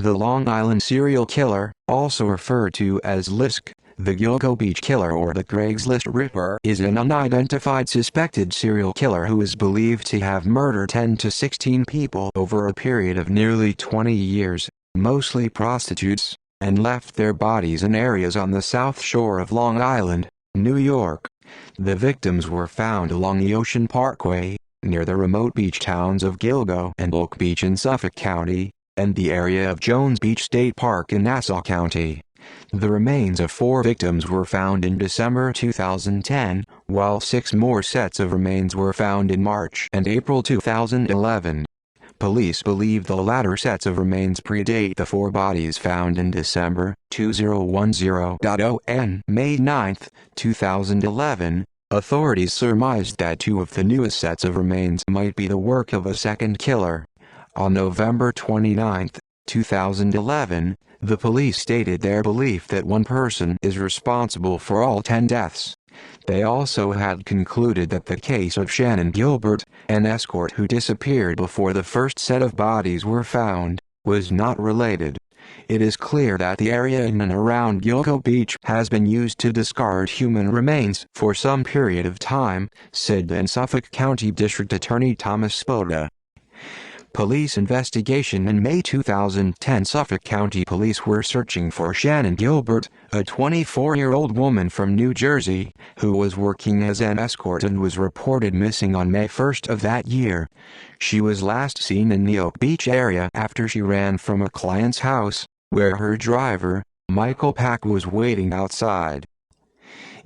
The Long Island serial killer, also referred to as Lisk, the Gilgo Beach Killer or the Craigslist Ripper, is an unidentified suspected serial killer who is believed to have murdered 10 to 16 people over a period of nearly 20 years, mostly prostitutes, and left their bodies in areas on the South Shore of Long Island, New York. The victims were found along the Ocean Parkway, near the remote beach towns of Gilgo and Oak Beach in Suffolk County, and the area of Jones Beach State Park in Nassau County. The remains of 4 victims were found in December 2010, while 6 more sets of remains were found in March and April 2011. Police believe the latter sets of remains predate the 4 bodies found in December 2010. On May 9, 2011, authorities surmised that 2 of the newest sets of remains might be the work of a second killer. On November 29, 2011, the police stated their belief that one person is responsible for all 10 deaths. They also had concluded that the case of Shannon Gilbert, an escort who disappeared before the first set of bodies were found, was not related. It is clear that the area in and around Gilgo Beach has been used to discard human remains for some period of time, said then Suffolk County District Attorney Thomas Spoda. Police investigation. In May 2010, Suffolk County Police were searching for Shannon Gilbert, a 24-year-old woman from New Jersey, who was working as an escort and was reported missing on May 1 of that year. She was last seen in the Oak Beach area after she ran from a client's house, where her driver, Michael Pack, was waiting outside.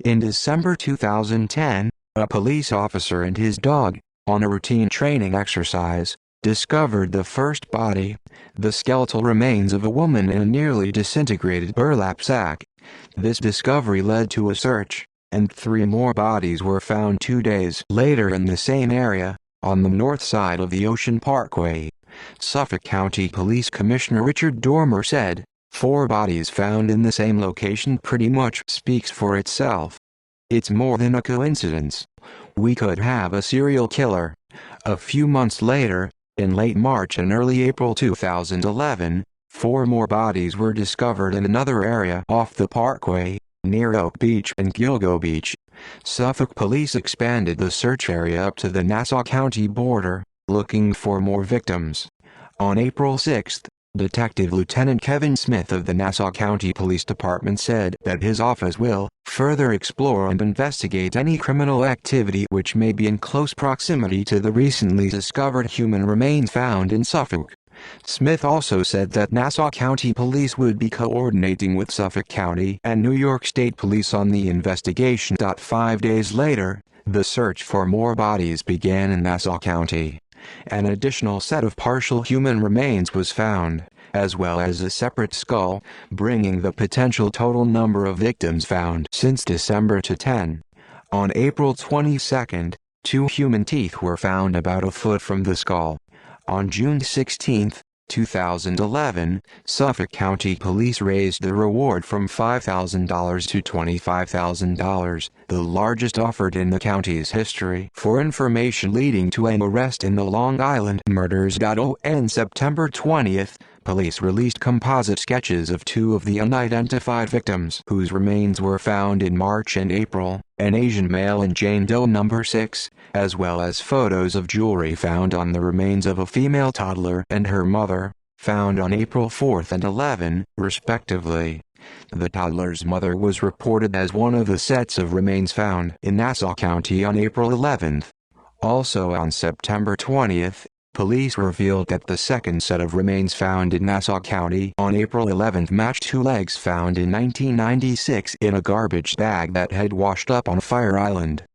In December 2010, a police officer and his dog, on a routine training exercise, discovered the first body, the skeletal remains of a woman in a nearly disintegrated burlap sack. This discovery led to a search, and 3 more bodies were found 2 days later in the same area, on the north side of the Ocean Parkway. Suffolk County Police Commissioner Richard Dormer said, 4 bodies found in the same location pretty much speaks for itself. It's more than a coincidence. We could have a serial killer. A few months later, in late March and early April 2011, 4 more bodies were discovered in another area off the Parkway, near Oak Beach and Gilgo Beach. Suffolk police expanded the search area up to the Nassau County border, looking for more victims. On April 6, Detective Lieutenant Kevin Smith of the Nassau County Police Department said that his office will further explore and investigate any criminal activity which may be in close proximity to the recently discovered human remains found in Suffolk. Smith also said that Nassau County Police would be coordinating with Suffolk County and New York State Police on the investigation. 5 days later, the search for more bodies began in Nassau County. An additional set of partial human remains was found, as well as a separate skull, bringing the potential total number of victims found since December to 10. On April 22, 2 human teeth were found about a foot from the skull. On June 16, 2011, Suffolk County Police raised the reward from $5,000 to $25,000, the largest offered in the county's history, for information leading to an arrest in the Long Island murders. On September 20, police released composite sketches of 2 of the unidentified victims whose remains were found in March and April, an Asian male and Jane Doe number 6, as well as photos of jewelry found on the remains of a female toddler and her mother, found on April 4 and 11, respectively. The toddler's mother was reported as one of the sets of remains found in Nassau County on April 11. Also on September 20, police revealed that the second set of remains found in Nassau County on April 11 matched 2 legs found in 1996 in a garbage bag that had washed up on Fire Island.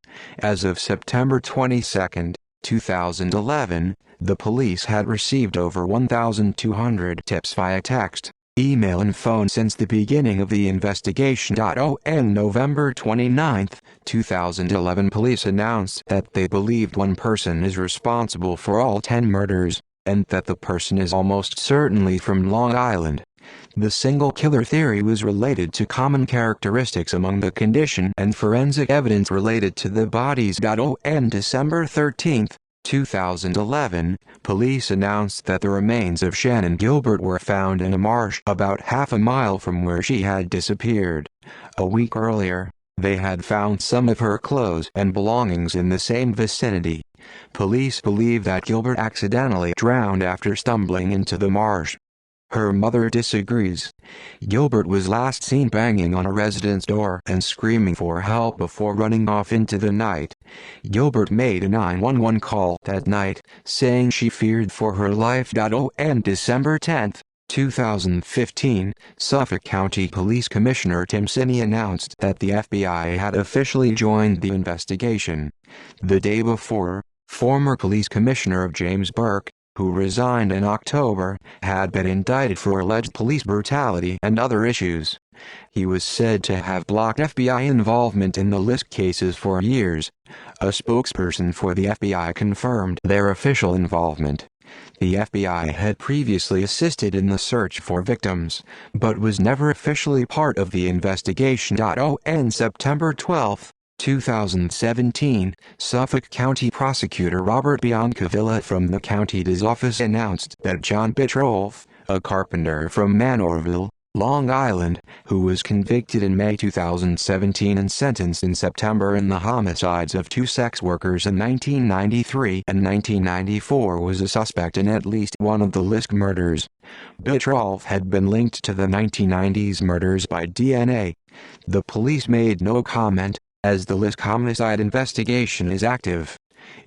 As of September 22, 2011, the police had received over 1,200 tips via text, email and phone since the beginning of the investigation. On November 29, 2011, police announced that they believed one person is responsible for all 10 murders, and that the person is almost certainly from Long Island. The single killer theory was related to common characteristics among the condition and forensic evidence related to the bodies. On December 13, 2011, police announced that the remains of Shannon Gilbert were found in a marsh about half a mile from where she had disappeared. A week earlier, they had found some of her clothes and belongings in the same vicinity. Police believe that Gilbert accidentally drowned after stumbling into the marsh. Her mother disagrees. Gilbert was last seen banging on a resident's door and screaming for help before running off into the night. Gilbert made a 911 call that night, saying she feared for her life. On December 10, 2015, Suffolk County Police Commissioner Tim Sinney announced that the FBI had officially joined the investigation. The day before, former Police Commissioner James Burke, who resigned in October, had been indicted for alleged police brutality and other issues. He was said to have blocked FBI involvement in the Lisk cases for years. A spokesperson for the FBI confirmed their official involvement. The FBI had previously assisted in the search for victims, but was never officially part of the investigation. On September 12, 2017, Suffolk County Prosecutor Robert Biancavilla from the county's office announced that John Bitrolf, a carpenter from Manorville, Long Island, who was convicted in May 2017 and sentenced in September in the homicides of two sex workers in 1993 and 1994, was a suspect in at least one of the Lisk murders. Bitrolf had been linked to the 1990s murders by DNA. The police made no comment, as the Lisk homicide investigation is active.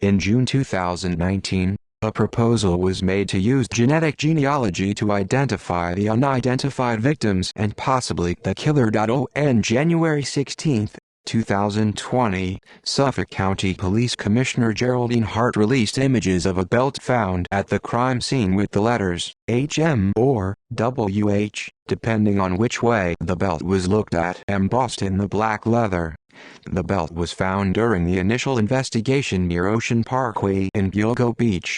In June 2019, a proposal was made to use genetic genealogy to identify the unidentified victims and possibly the killer. On January 16, 2020, Suffolk County Police Commissioner Geraldine Hart released images of a belt found at the crime scene with the letters HM or WH, depending on which way the belt was looked at, embossed in the black leather. The belt was found during the initial investigation near Ocean Parkway in Gilgo Beach.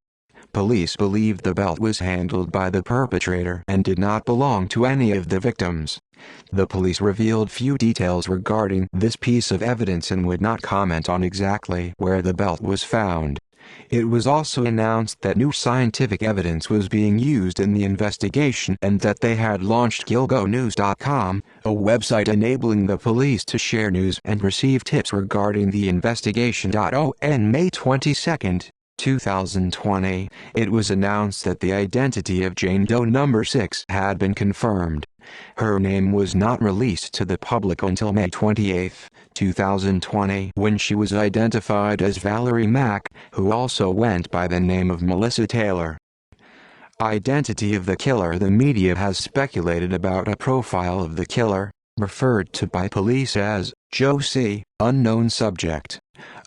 Police believed the belt was handled by the perpetrator and did not belong to any of the victims. The police revealed few details regarding this piece of evidence and would not comment on exactly where the belt was found. It was also announced that new scientific evidence was being used in the investigation and that they had launched GilgoNews.com, a website enabling the police to share news and receive tips regarding the investigation. On May 22, 2020, it was announced that the identity of Jane Doe No. 6 had been confirmed. Her name was not released to the public until May 28, 2020, when she was identified as Valerie Mack, who also went by the name of Melissa Taylor. Identity of the killer. The media has speculated about a profile of the killer, referred to by police as Joe C., unknown subject.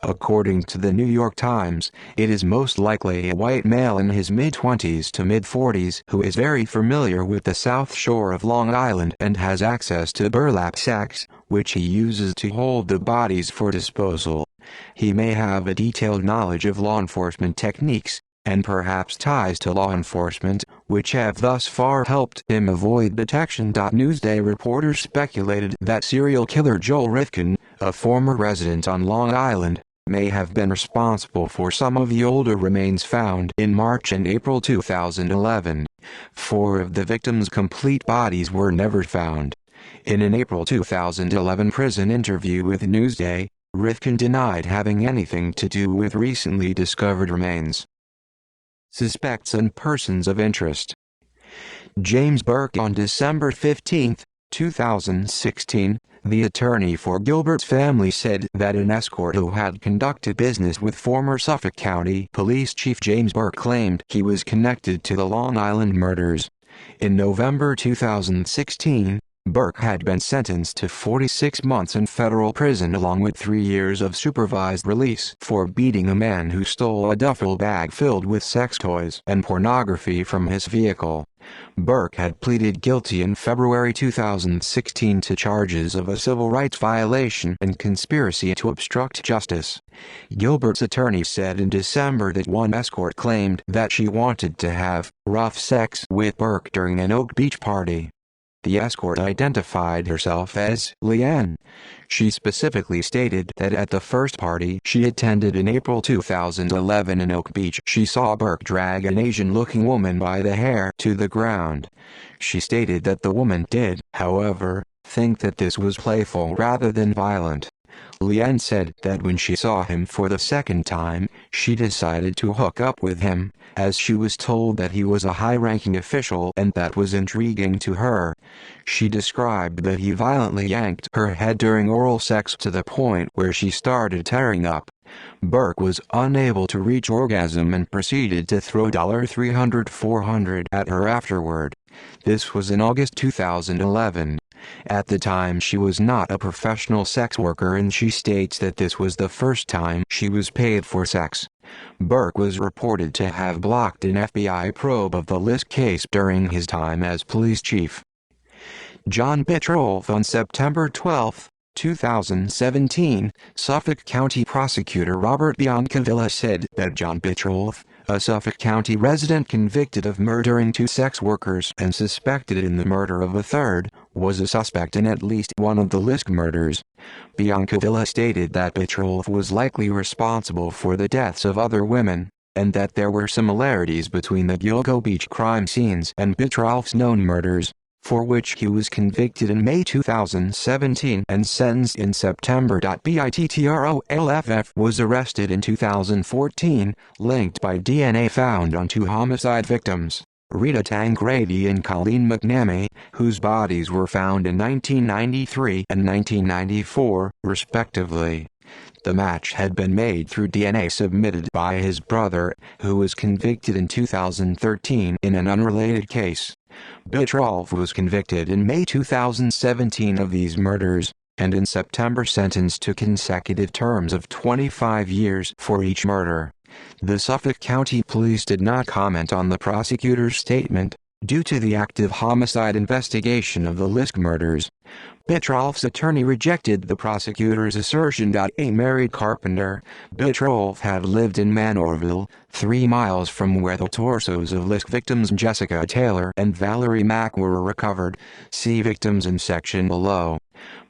According to the New York Times, it is most likely a white male in his mid-20s to mid-40s who is very familiar with the South Shore of Long Island and has access to burlap sacks, which he uses to hold the bodies for disposal. He may have a detailed knowledge of law enforcement techniques, and perhaps ties to law enforcement, which have thus far helped him avoid detection. Newsday reporters speculated that serial killer Joel Rifkin, a former resident on Long Island, may have been responsible for some of the older remains found in March and April 2011. 4 of the victims' complete bodies were never found. In an April 2011 prison interview with Newsday, Rifkin denied having anything to do with recently discovered remains. Suspects and persons of interest. James Burke. On December 15, 2016, the attorney for Gilbert's family said that an escort who had conducted business with former Suffolk County Police Chief James Burke claimed he was connected to the Long Island murders. In November 2016, Burke had been sentenced to 46 months in federal prison along with 3 years of supervised release for beating a man who stole a duffel bag filled with sex toys and pornography from his vehicle. Burke had pleaded guilty in February 2016 to charges of a civil rights violation and conspiracy to obstruct justice. Gilbert's attorney said in December that one escort claimed that she wanted to have rough sex with Burke during an Oak Beach party. The escort identified herself as Leanne. She specifically stated that at the first party she attended in April 2011 in Oak Beach, she saw Burke drag an Asian-looking woman by the hair to the ground. She stated that the woman did, however, think that this was playful rather than violent. Leanne said that when she saw him for the second time, she decided to hook up with him, as she was told that he was a high-ranking official and that was intriguing to her. She described that he violently yanked her head during oral sex to the point where she started tearing up. Burke was unable to reach orgasm and proceeded to throw $300-400 at her afterward. This was in August 2011. At the time she was not a professional sex worker and she states that this was the first time she was paid for sex. Burke was reported to have blocked an FBI probe of the Lisk case during his time as police chief. John Bitrolf. On September 12, 2017, Suffolk County Prosecutor Robert Biancavilla said that John Bitrolf, a Suffolk County resident convicted of murdering 2 sex workers and suspected in the murder of a third, was a suspect in at least one of the Lisk murders. Biancavilla stated that Bitrolf was likely responsible for the deaths of other women, and that there were similarities between the Gilgo Beach crime scenes and Bitrolf's known murders, for which he was convicted in May 2017 and sentenced in September. Bitrolf was arrested in 2014, linked by DNA found on 2 homicide victims, Rita Tangradi and Colleen McNamee, whose bodies were found in 1993 and 1994, respectively. The match had been made through DNA submitted by his brother, who was convicted in 2013 in an unrelated case. Bitrolf was convicted in May 2017 of these murders, and in September sentenced to consecutive terms of 25 years for each murder. The Suffolk County Police did not comment on the prosecutor's statement, due to the active homicide investigation of the Lisk murders. Bitrolf's attorney rejected the prosecutor's assertion. A married carpenter, Bitrolf had lived in Manorville, 3 miles from where the torsos of Lisk victims Jessica Taylor and Valerie Mack were recovered. See victims in section below.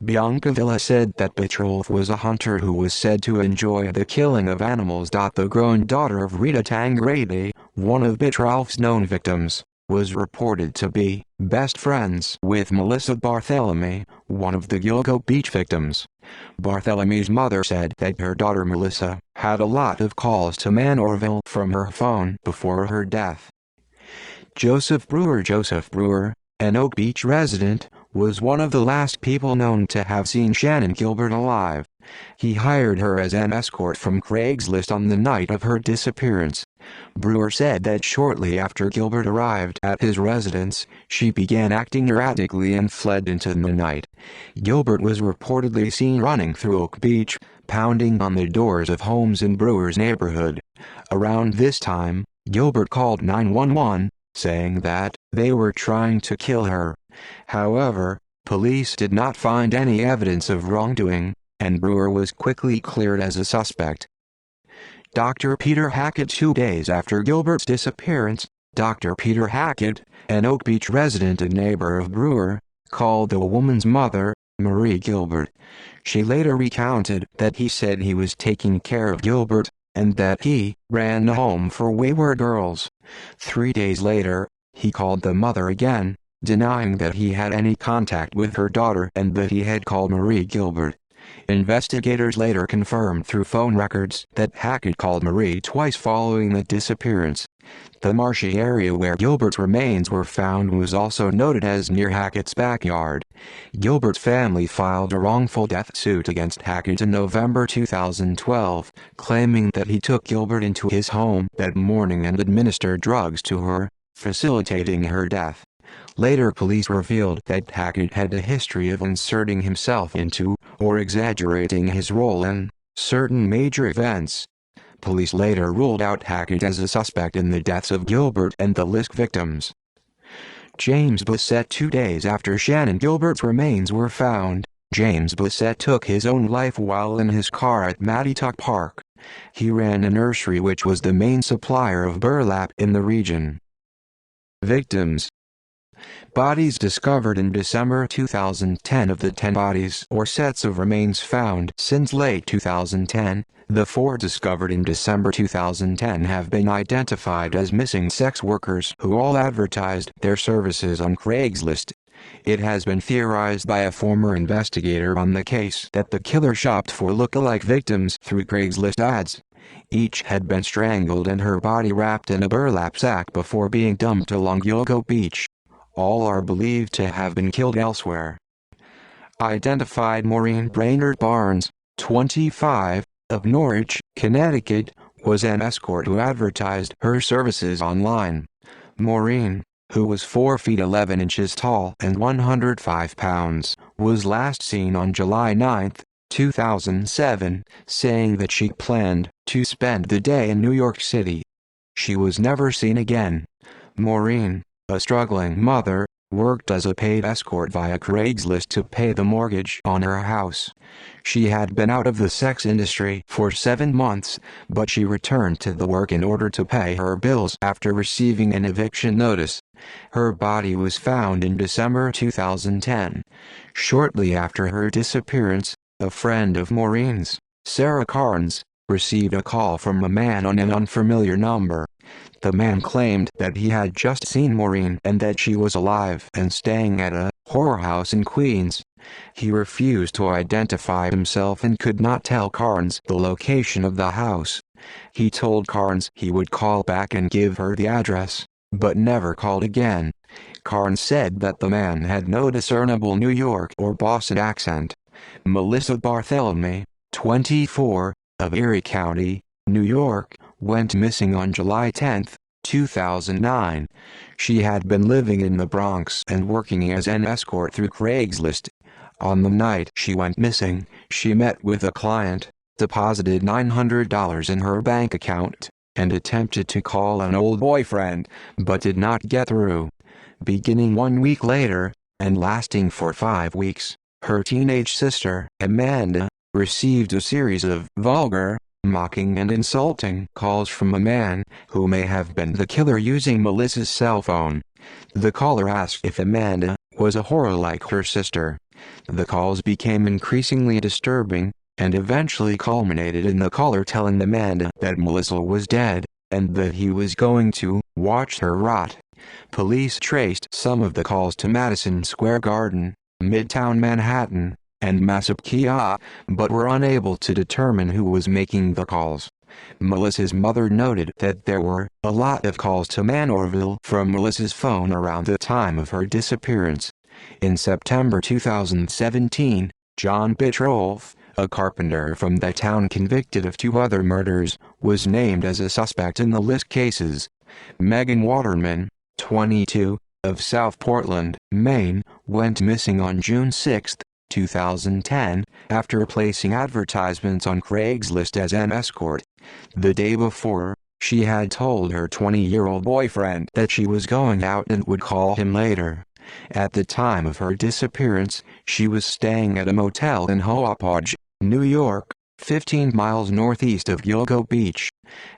Biancavilla said that Bitrolf was a hunter who was said to enjoy the killing of animals. The grown daughter of Rita Tangradi, one of Bitrolf's known victims, was reported to be best friends with Melissa Barthelemy, one of the Gilgo Beach victims. Barthelemy's mother said that her daughter Melissa had a lot of calls to Manorville from her phone before her death. Joseph Brewer, an Oak Beach resident, was one of the last people known to have seen Shannan Gilbert alive. He hired her as an escort from Craigslist on the night of her disappearance. Brewer said that shortly after Gilbert arrived at his residence, she began acting erratically and fled into the night. Gilbert was reportedly seen running through Oak Beach, pounding on the doors of homes in Brewer's neighborhood. Around this time, Gilbert called 911, saying that they were trying to kill her. However, police did not find any evidence of wrongdoing, and Brewer was quickly cleared as a suspect. Dr. Peter Hackett. 2 days after Gilbert's disappearance, Dr. Peter Hackett, an Oak Beach resident and neighbor of Brewer, called the woman's mother, Marie Gilbert. She later recounted that he said he was taking care of Gilbert, and that he ran a home for wayward girls. 3 days later, he called the mother again, denying that he had any contact with her daughter and that he had called Marie Gilbert. Investigators later confirmed through phone records that Hackett called Marie twice following the disappearance. The marshy area where Gilbert's remains were found was also noted as near Hackett's backyard. Gilbert's family filed a wrongful death suit against Hackett in November 2012, claiming that he took Gilbert into his home that morning and administered drugs to her, facilitating her death. Later police revealed that Hackett had a history of inserting himself into, or exaggerating his role in, certain major events. Police later ruled out Hackett as a suspect in the deaths of Gilbert and the Lisk victims. James Bissett. 2 days after Shannan Gilbert's remains were found, James Bissett took his own life while in his car at Mattituck Park. He ran a nursery which was the main supplier of burlap in the region. Victims: Bodies discovered in December 2010. Of the 10 bodies or sets of remains found since late 2010, the 4 discovered in December 2010 have been identified as missing sex workers who all advertised their services on Craigslist. It has been theorized by a former investigator on the case that the killer shopped for look-alike victims through Craigslist ads. Each had been strangled and her body wrapped in a burlap sack before being dumped along Yogo Beach. All are believed to have been killed elsewhere. Identified Maureen Brainerd Barnes, 25, of Norwich, Connecticut, was an escort who advertised her services online. Maureen, who was 4 feet 11 inches tall and 105 pounds, was last seen on July 9, 2007, saying that she planned to spend the day in New York City. She was never seen again. Maureen, a struggling mother, worked as a paid escort via Craigslist to pay the mortgage on her house. She had been out of the sex industry for 7 months, but she returned to the work in order to pay her bills after receiving an eviction notice. Her body was found in December 2010. Shortly after her disappearance, a friend of Maureen's, Sarah Carnes, received a call from a man on an unfamiliar number. The man claimed that he had just seen Maureen and that she was alive and staying at a whorehouse in Queens. He refused to identify himself and could not tell Carnes the location of the house. He told Carnes he would call back and give her the address, but never called again. Carnes said that the man had no discernible New York or Boston accent. Melissa Bartholomew, 24, of Erie County, New York, went missing on July 10, 2009. She had been living in the Bronx and working as an escort through Craigslist. On the night she went missing, she met with a client, deposited $900 in her bank account, and attempted to call an old boyfriend, but did not get through. Beginning 1 week later, and lasting for 5 weeks, her teenage sister, Amanda, received a series of vulgar, mocking and insulting calls from a man who may have been the killer using Melissa's cell phone. The caller asked if Amanda was a whore like her sister. The calls became increasingly disturbing, and eventually culminated in the caller telling Amanda that Melissa was dead, and that he was going to watch her rot. Police traced some of the calls to Madison Square Garden, Midtown Manhattan, and Massapequa, but were unable to determine who was making the calls. Melissa's mother noted that there were a lot of calls to Manorville from Melissa's phone around the time of her disappearance. In September 2017, John Bitrolf, a carpenter from the town convicted of 2 other murders, was named as a suspect in the Lisk cases. Megan Waterman, 22, of South Portland, Maine, went missing on June 6, 2010, after placing advertisements on Craigslist as an escort. The day before, she had told her 20-year-old boyfriend that she was going out and would call him later. At the time of her disappearance, she was staying at a motel in Hoapage, New York, 15 miles northeast of Yogo Beach.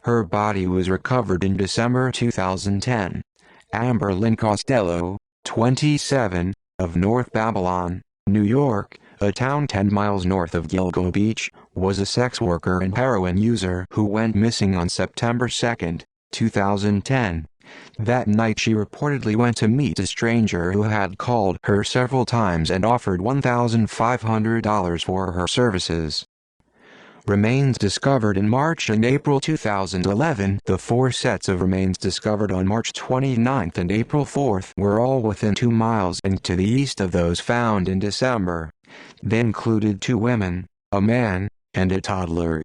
Her body was recovered in December 2010. Amber Lynn Costello, 27, of North Babylon, New York, a town 10 miles north of Yogo Beach, was a sex worker and heroin user who went missing on September 2, 2010. That night she reportedly went to meet a stranger who had called her several times and offered $1,500 for her services. Remains discovered in March and April 2011. The 4 sets of remains discovered on March 29 and April 4 were all within 2 miles and to the east of those found in December. They included 2 women, a man, and a toddler.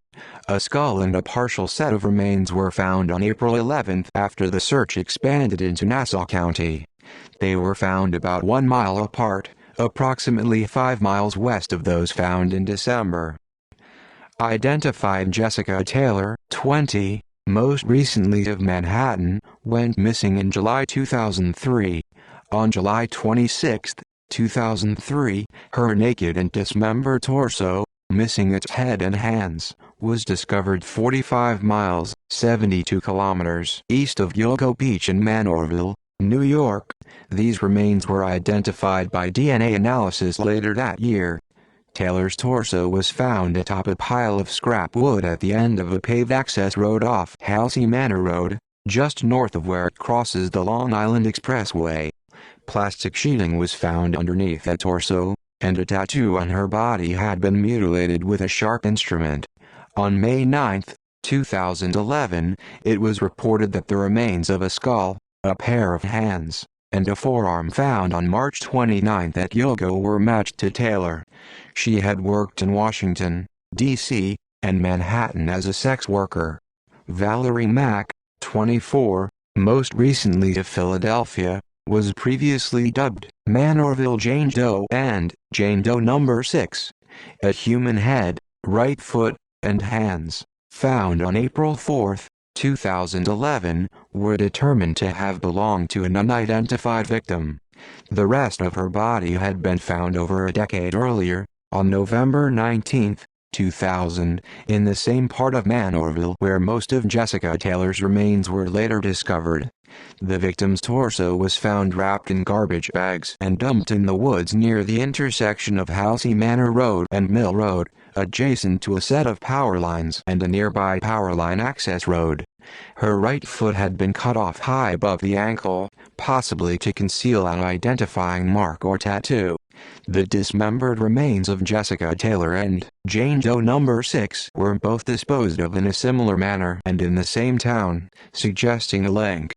A skull and a partial set of remains were found on April 11 after the search expanded into Nassau County. They were found about 1 mile apart, approximately 5 miles west of those found in December. Identified Jessica Taylor, 20, most recently of Manhattan, went missing in July 2003. On July 26, 2003, her naked and dismembered torso, missing its head and hands, was discovered 45 miles, 72 kilometers, east of Yogo Beach in Manorville, New York. These remains were identified by DNA analysis later that year. Taylor's torso was found atop a pile of scrap wood at the end of a paved access road off Halsey Manor Road, just north of where it crosses the Long Island Expressway. Plastic sheeting was found underneath the torso, and a tattoo on her body had been mutilated with a sharp instrument. On May 9, 2011, it was reported that the remains of a skull, a pair of hands, and a forearm found on March 29 at Yogo were matched to Taylor. She had worked in Washington, D.C., and Manhattan as a sex worker. Valerie Mack, 24, most recently of Philadelphia, was previously dubbed Manorville Jane Doe and Jane Doe No. 6. A human head, right foot, and hands, found on April 4, 2011, were determined to have belonged to an unidentified victim. The rest of her body had been found over a decade earlier, on November 19, 2000, in the same part of Manorville where most of Jessica Taylor's remains were later discovered. The victim's torso was found wrapped in garbage bags and dumped in the woods near the intersection of Halsey Manor Road and Mill Road, adjacent to a set of power lines and a nearby power line access road. Her right foot had been cut off high above the ankle, possibly to conceal an identifying mark or tattoo. The dismembered remains of Jessica Taylor and Jane Doe No. 6 were both disposed of in a similar manner and in the same town, suggesting a link.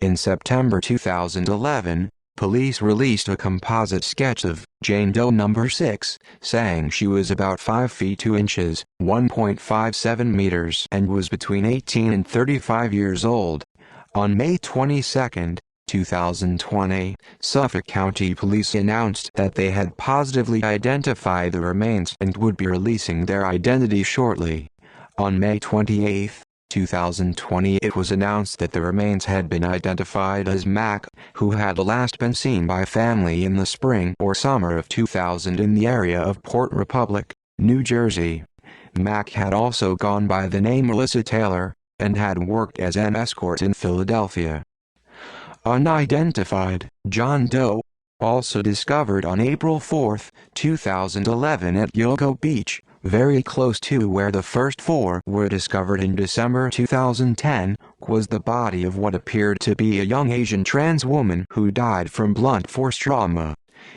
In September 2011, police released a composite sketch of Jane Doe No. 6, saying she was about 5 feet 2 inches, 1.57 meters, and was between 18 and 35 years old. On May 22, 2020, Suffolk County Police announced that they had positively identified the remains and would be releasing their identity shortly. On May 28, 2020, it was announced that the remains had been identified as Mack, who had last been seen by family in the spring or summer of 2000 in the area of Port Republic, New Jersey. Mack had also gone by the name Melissa Taylor, and had worked as an escort in Philadelphia. Unidentified John Doe, also discovered on April 4, 2011 at Yogo Beach, very close to where the first 4 were discovered in December 2010, was the body of what appeared to be a young Asian trans woman who died from blunt force trauma.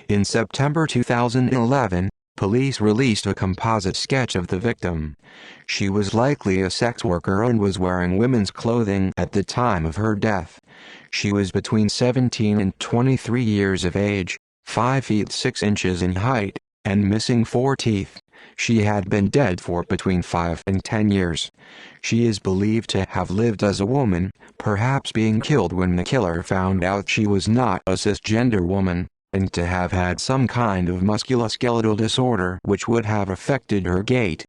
In September 2011, police released a composite sketch of the victim. She was likely a sex worker and was wearing women's clothing at the time of her death. She was between 17 and 23 years of age, 5 feet 6 inches in height, and missing 4 teeth. She had been dead for between 5 and 10 years. She is believed to have lived as a woman, perhaps being killed when the killer found out she was not a cisgender woman, and to have had some kind of musculoskeletal disorder which would have affected her gait.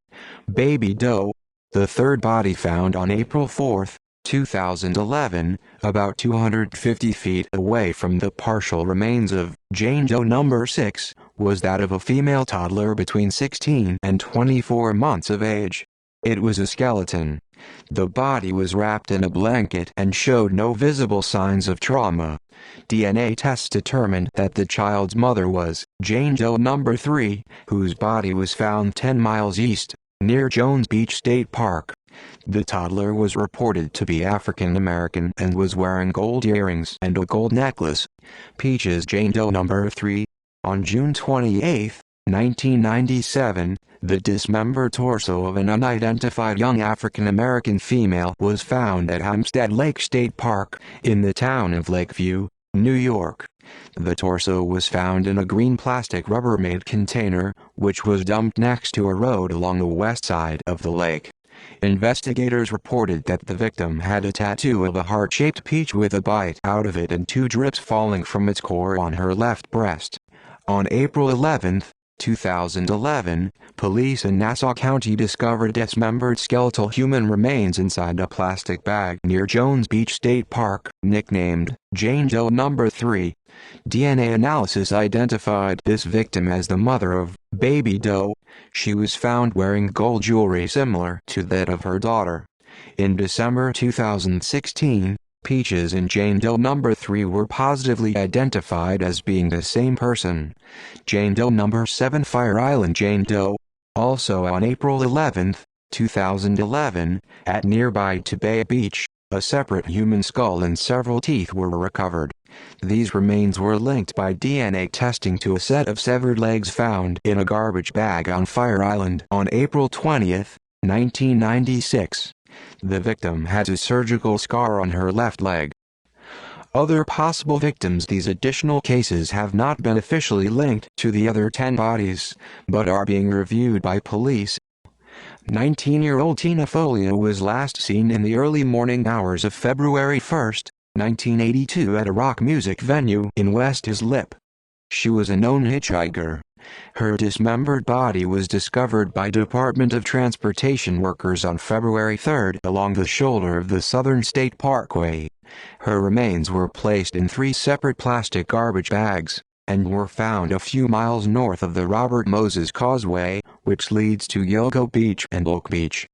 Baby Doe, the third body found on April 4, 2011, about 250 feet away from the partial remains of Jane Doe No. 6, was that of a female toddler between 16 and 24 months of age. It was a skeleton. The body was wrapped in a blanket and showed no visible signs of trauma. DNA tests determined that the child's mother was Jane Doe No. 3, whose body was found 10 miles east, near Jones Beach State Park. The toddler was reported to be African American and was wearing gold earrings and a gold necklace. Peaches Jane Doe No. 3. On June 28, 1997, the dismembered torso of an unidentified young African American female was found at Hempstead Lake State Park, in the town of Lakeview, New York. The torso was found in a green plastic Rubbermaid container, which was dumped next to a road along the west side of the lake. Investigators reported that the victim had a tattoo of a heart-shaped peach with a bite out of it and 2 drips falling from its core on her left breast. On April 11, 2011, police in Nassau County discovered dismembered skeletal human remains inside a plastic bag near Jones Beach State Park, nicknamed Jane Doe No. 3. DNA analysis identified this victim as the mother of Baby Doe. She was found wearing gold jewelry similar to that of her daughter. In December 2016, Peaches and Jane Doe number 3 were positively identified as being the same person. Jane Doe number 7 Fire Island Jane Doe. Also on April 11, 2011, at nearby Tabea Beach, a separate human skull and several teeth were recovered. These remains were linked by DNA testing to a set of severed legs found in a garbage bag on Fire Island on April 20, 1996. The victim had a surgical scar on her left leg. Other possible victims. These additional cases have not been officially linked to the other 10 bodies, but are being reviewed by police. 19-year-old Tina Foley was last seen in the early morning hours of February 1, 1982 at a rock music venue in West Islip. She was a known hitchhiker. Her dismembered body was discovered by Department of Transportation workers on February 3 along the shoulder of the Southern State Parkway. Her remains were placed in 3 separate plastic garbage bags, and were found a few miles north of the Robert Moses Causeway, which leads to Yogo Beach and Oak Beach.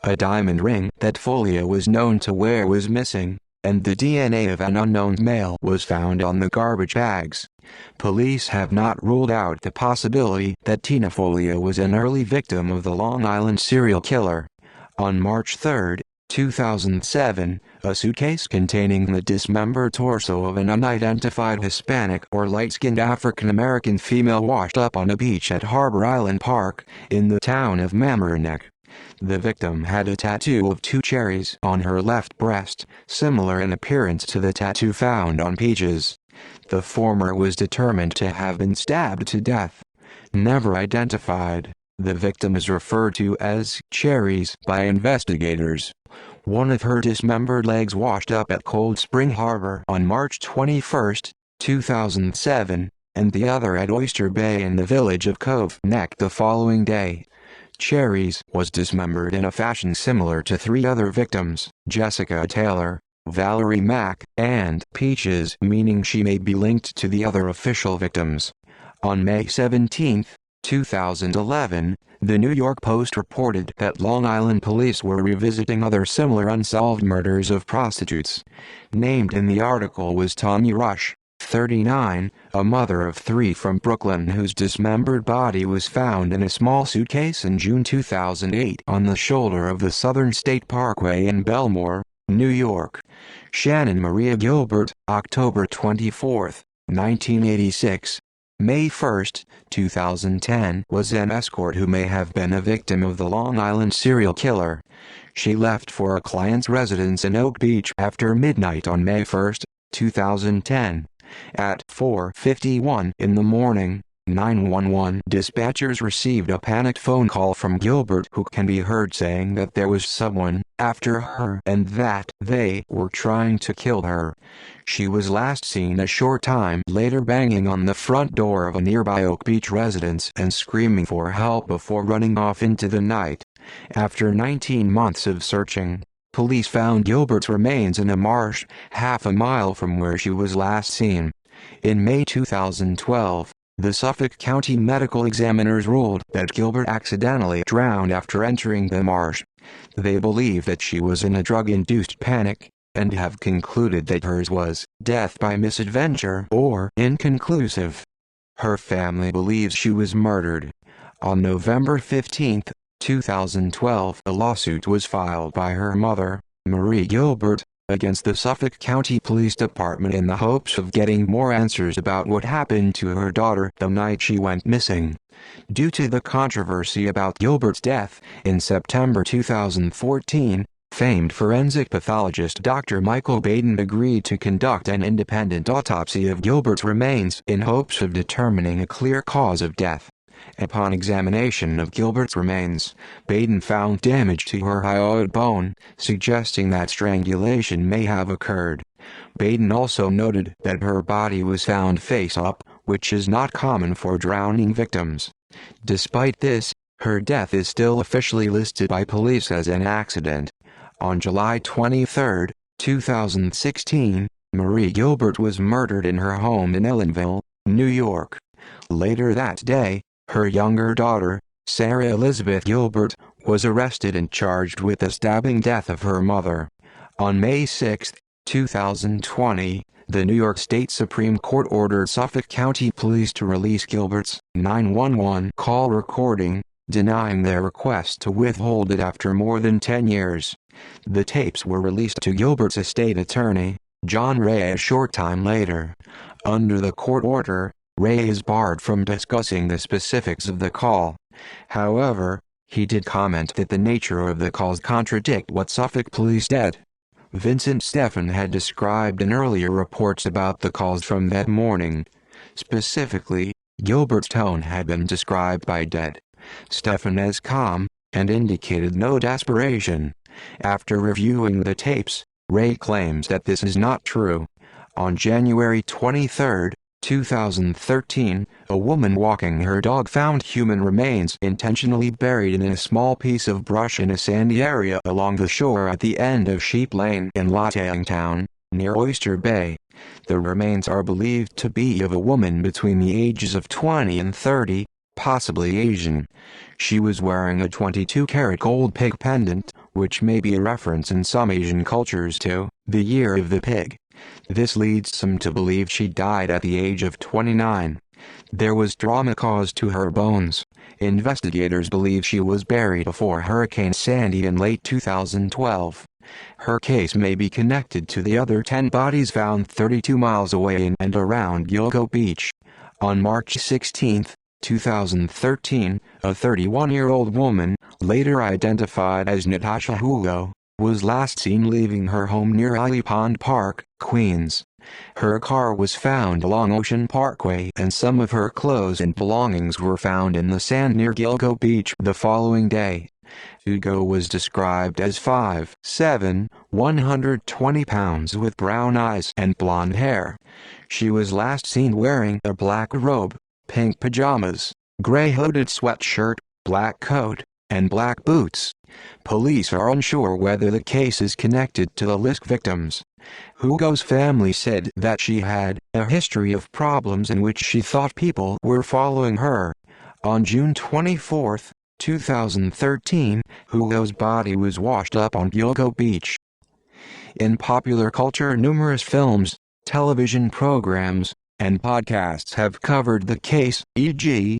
A diamond ring that Foley was known to wear was missing, and the DNA of an unknown male was found on the garbage bags. Police have not ruled out the possibility that Tina Foley was an early victim of the Long Island serial killer. On March 3, 2007, a suitcase containing the dismembered torso of an unidentified Hispanic or light-skinned African-American female washed up on a beach at Harbor Island Park, in the town of Mamaroneck. The victim had a tattoo of 2 cherries on her left breast, similar in appearance to the tattoo found on Peaches. The former was determined to have been stabbed to death. Never identified, the victim is referred to as Cherries by investigators. One of her dismembered legs washed up at Cold Spring Harbor on March 21, 2007, and the other at Oyster Bay in the village of Cove Neck the following day. Cherries was dismembered in a fashion similar to 3 other victims, Jessica Taylor, Valerie Mack, and Peaches, meaning she may be linked to the other official victims. On May 17, 2011, the New York Post reported that Long Island police were revisiting other similar unsolved murders of prostitutes. Named in the article was Tanya Rush, 39, a mother of 3 from Brooklyn whose dismembered body was found in a small suitcase in June 2008 on the shoulder of the Southern State Parkway in Belmore, New York. Shannon Maria Gilbert, October 24, 1986. May 1, 2010, was an escort who may have been a victim of the Long Island serial killer. She left for a client's residence in Oak Beach after midnight on May 1, 2010. At 4:51 in the morning, 911 dispatchers received a panicked phone call from Gilbert, who can be heard saying that there was someone after her and that they were trying to kill her. She was last seen a short time later banging on the front door of a nearby Oak Beach residence and screaming for help before running off into the night. After 19 months of searching, police found Gilbert's remains in a marsh, half a mile from where she was last seen. In May 2012, the Suffolk County medical examiners ruled that Gilbert accidentally drowned after entering the marsh. They believe that she was in a drug-induced panic, and have concluded that hers was death by misadventure or inconclusive. Her family believes she was murdered. On November 15, 2012, a lawsuit was filed by her mother, Marie Gilbert, against the Suffolk County Police Department in the hopes of getting more answers about what happened to her daughter the night she went missing. Due to the controversy about Gilbert's death, in September 2014, famed forensic pathologist Dr. Michael Baden agreed to conduct an independent autopsy of Gilbert's remains in hopes of determining a clear cause of death. Upon examination of Gilbert's remains, Baden found damage to her hyoid bone, suggesting that strangulation may have occurred. Baden also noted that her body was found face up, which is not common for drowning victims. Despite this, her death is still officially listed by police as an accident. On July 23, 2016, Marie Gilbert was murdered in her home in Ellenville, New York. Later that day, her younger daughter, Sarah Elizabeth Gilbert, was arrested and charged with the stabbing death of her mother. On May 6, 2020, the New York State Supreme Court ordered Suffolk County Police to release Gilbert's 911 call recording, denying their request to withhold it after more than 10 years. The tapes were released to Gilbert's estate attorney, John Ray, a short time later. Under the court order, Ray is barred from discussing the specifics of the call. However, he did comment that the nature of the calls contradict what Suffolk police said. Vincent Stephan had described in earlier reports about the calls from that morning. Specifically, Gilbert's tone had been described by Dead Stephan as calm, and indicated no desperation. After reviewing the tapes, Ray claims that this is not true. On January 23, 2013, a woman walking her dog found human remains intentionally buried in a small piece of brush in a sandy area along the shore at the end of Sheep Lane in Town, near Oyster Bay. The remains are believed to be of a woman between the ages of 20 and 30, possibly Asian. She was wearing a 22-karat gold pig pendant, which may be a reference in some Asian cultures to the year of the pig. This leads some to believe she died at the age of 29. There was trauma caused to her bones. Investigators believe she was buried before Hurricane Sandy in late 2012. Her case may be connected to the other 10 bodies found 32 miles away in and around Gilgo Beach. On March 16, 2013, a 31-year-old woman, later identified as Natasha Hugo, was last seen leaving her home near Alley Pond Park, Queens. Her car was found along Ocean Parkway and some of her clothes and belongings were found in the sand near Gilgo Beach the following day. Hugo was described as 5'7", 120 pounds with brown eyes and blonde hair. She was last seen wearing a black robe, pink pajamas, gray hooded sweatshirt, black coat, and black boots. Police are unsure whether the case is connected to the Lisk victims. Hugo's family said that she had a history of problems in which she thought people were following her. On June 24, 2013, Hugo's body was washed up on Gilgo Beach. In popular culture, numerous films, television programs, and podcasts have covered the case, e.g.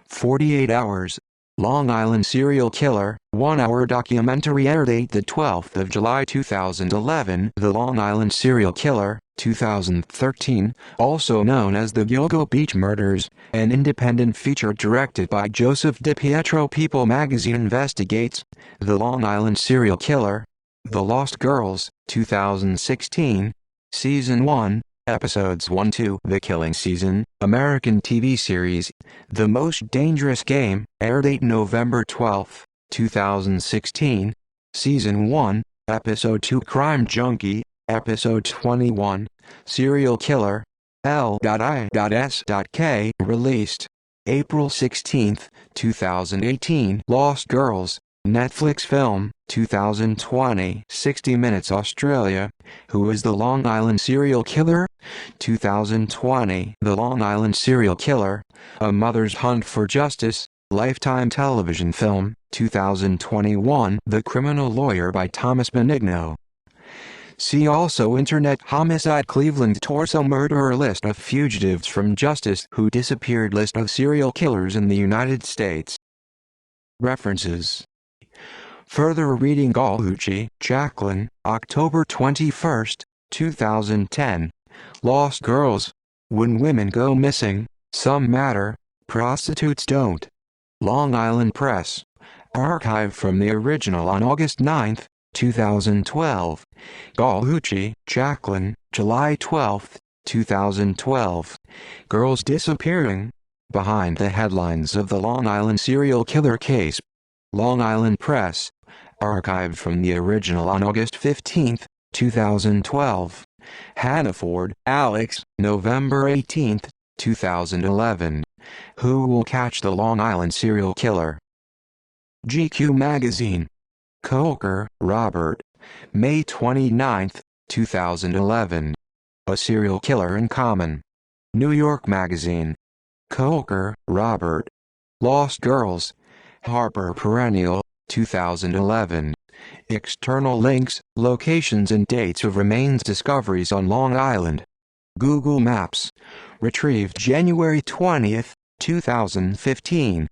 48 Hours, Long Island Serial Killer, 1-hour documentary aired 12 July 2011, The Long Island Serial Killer, 2013, also known as the Gilgo Beach Murders, an independent feature directed by Joseph DiPietro. People magazine investigates The Long Island Serial Killer, The Lost Girls, 2016, Season 1, Episodes 1-2. The Killing Season, American TV series, The Most Dangerous Game, aired November 12, 2016, Season 1, Episode 2. Crime Junkie, Episode 21, Serial Killer, L.I.S.K. released April 16, 2018. Lost Girls, Netflix film, 2020. 60 Minutes Australia, Who is the Long Island Serial Killer? 2020. The Long Island Serial Killer, A Mother's Hunt for Justice, Lifetime television film, 2021. The Criminal Lawyer by Thomas Benigno. See also Internet Homicide Cleveland Torso Murderer List of fugitives from justice who disappeared. List of serial killers in the United States. References. Further reading. Gallucci, Jacqueline, October 21, 2010. Lost Girls. When Women Go Missing, Some Matter, Prostitutes Don't. Long Island Press. Archived from the original on August 9, 2012. Gallucci, Jacqueline, July 12, 2012. Girls Disappearing. Behind the Headlines of the Long Island Serial Killer Case. Long Island Press. Archived from the original on August 15, 2012. Hannaford, Alex, November 18, 2011. Who Will Catch the Long Island Serial Killer? GQ Magazine. Coker, Robert. May 29, 2011. A Serial Killer in Common. New York Magazine. Coker, Robert. Lost Girls. Harper Perennial, 2011. External links, locations and dates of remains discoveries on Long Island. Google Maps. Retrieved January 20, 2015.